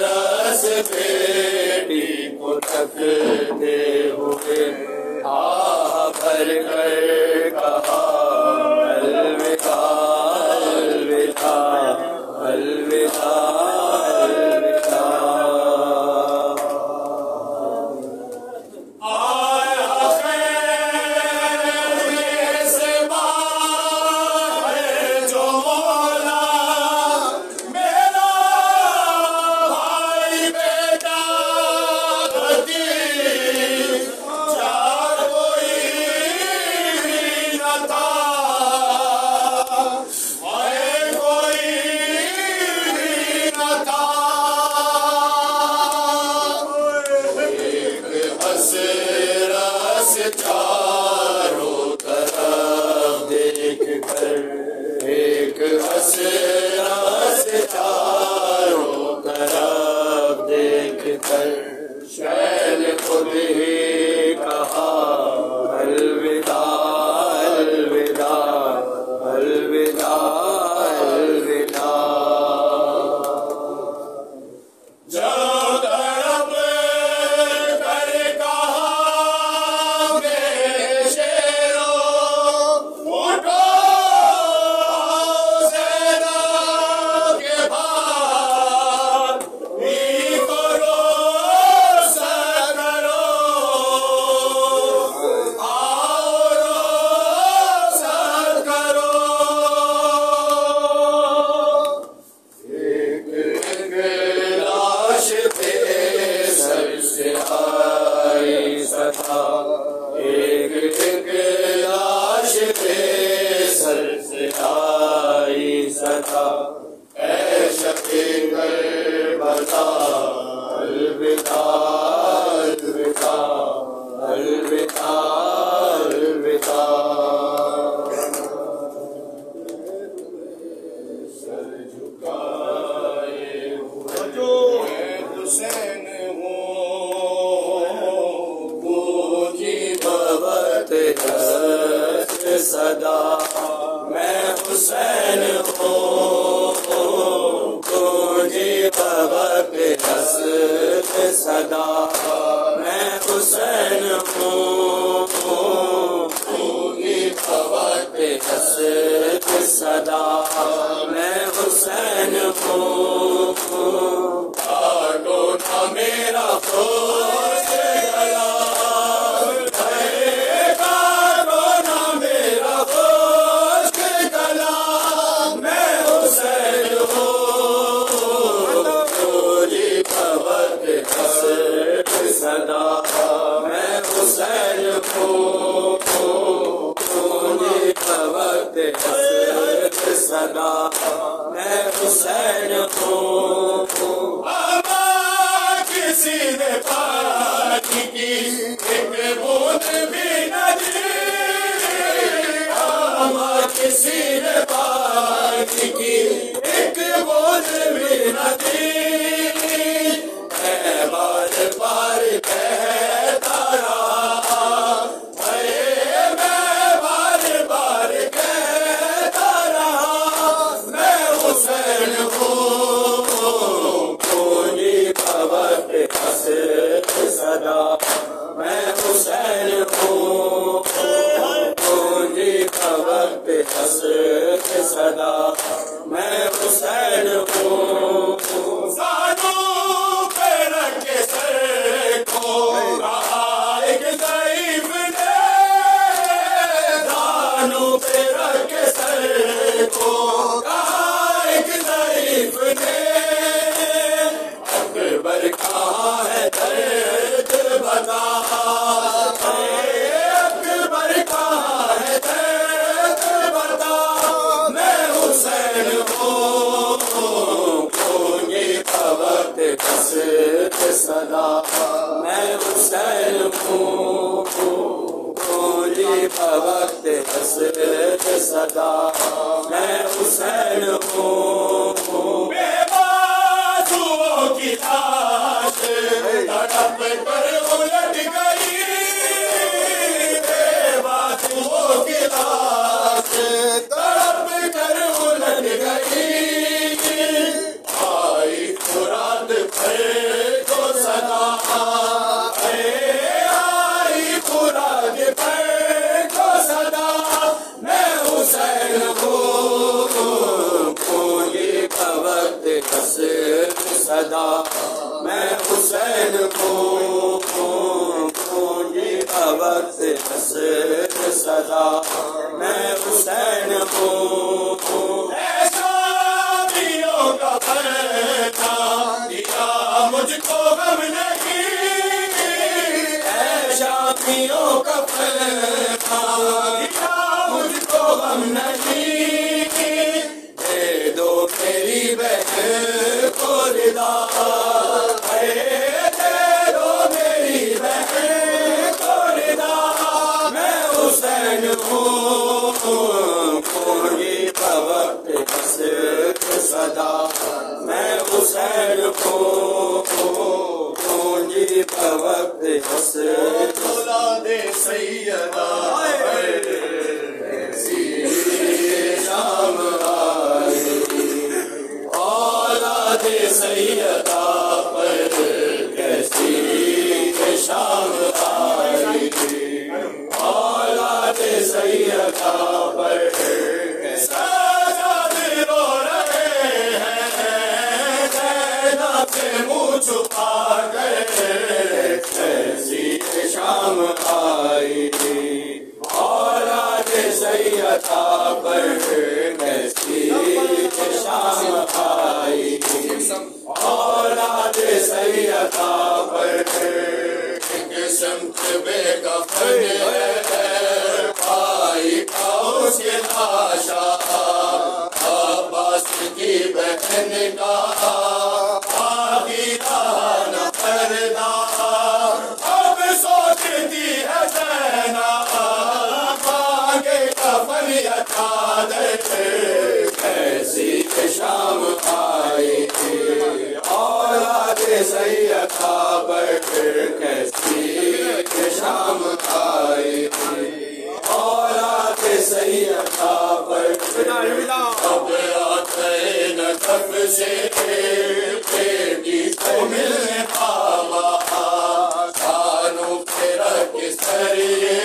رس بیٹی کو تکتے ہوئے آہ بھر کر کہا الوداع الوداع الوداع چاروں طرف دیکھ کر ایک رس چاروں طرف دیکھ کر شیل خود ہی کہا الوداع الوداع الوداع الوداع ایک ایک لاش پہ سر سے آئی صدا اے شفیع کربلا الوداع الوداع الوداع الوداع سر جھکائے ہوئے جو حسین صدا میں حسین ہوں تجھے بوقت حسرت صدا میں حسین ہوں تجھے بوقت حسرت صدا میں حسین ہوں کاٹو نہ میرا خشک گلا صدا میں حسین ہوں تجھے بوقت حسرت صدا میں حسین ہوں کسی نے پانی کی ایک بوند بھی نہ دی کسی نے پانی کی ایک بوند بھی نہ دی بار بار کہتا رہا میں بار بار کہتا رہا میں حسین ہوں تجھے بوقت حسرت صدا میں حسین ہوں تجھے بوقت حسرت صدا میں حسین ہوں اکبر کہاں ہے درد بتا اکبر کہاں ہے درد بتا میں حسین ہوں تجھے بوقت حسرت صدا میں حسین ہوں تجھے بوقت حسرت صدا میں حسین ہوں کی لاش تڑپ کر الٹ گئی بے بازوؤں کی لاش تڑپ کر الٹ گئی آئی تو رات پر کو صدا آئی مراد پر کو صدا میں حسین ہوں گونگی کا وقت حسر صدا میں حسین ہوں گونگی کا وقت حسر صدا میں حسین ہوں اے شادیوں کا پردہ دیا مجھ کو غم نہیں اے شادیوں کا پردہ دیا مجھ کو غم نہیں دے دو میری بہن کو ردا دے دو میری بہن کو ردا میں حسین ہوں گونگی کا وقت حسر صدا میں حسین ہوں گونگی کا وقت حسر اولاد سیدہ شام آئی اولاد سیدہ پر کیسی شام آئی اولاد سیدہ پر سجاد رو رہے ہیں زینب سے منہ چھپا کر کیسی شام آئی اولاد سیدہ پر کیسی شام آئی اولاد سیدہ پر ایک سمت بے کفن ہے بھائی کا اس کے لاشا عباس کی بہن کا آگی نہ پردہ اب سوچتی ہے زینب مانگے کفن یا چادر کیسی شام آئی اولاد سیدہ پر کیسی شام آئی اولاد سیدہ پر اب آتے نجف سے بیٹی کو ملنے بابا کانوں پہ رکھ سریے